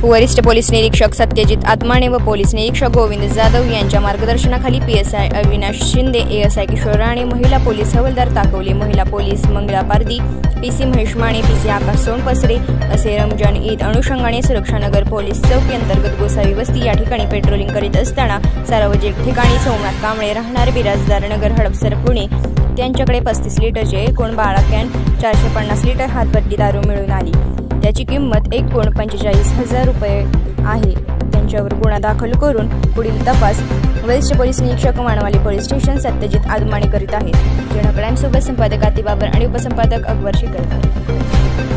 वरिष्ठ पोलीस निरीक्षक सत्यजित आत्माने व पोलीस निरीक्षक गोविंद जाधव यांच्या मार्गदर्शनाखाली पीएसआय अविनाश शिंदे, एएसआय किशोर राणे, महिला पोलीस हवालदार ताकवले, महिला police Mangala Pardi, PC Mahesh Mane, PC Akash Sonpasare असे रमजान ईद अनुषंगाने सुरक्षानगर पोलीस चौकी अंतर्गत गोसावी वस्ती या ठिकाणी पेट्रोलिंग करीत असताना सार्वजनिक ठिकाणी सोमनाथ कांबळे राहणार बिराजदार नगर हडपसर पुणे त्यांच्याकडे 35 लिटरचे एकूण 12 कॅन 450 लिटर हातभट्टी दारू मिळून आली। त्याची किंमत एकूण 45,000 रुपये आहे। त्यांच्यावर गुन्हा दाखल करून पुढील तपास वरिष्ठ पोलीस निरीक्षक मानवाली पोलीस स्टेशन सत्यजित आदमाणे करीत आहेत। क्राईम सोबत संपादक आती बाबर आणि उपसंपादक अकबर शेखर।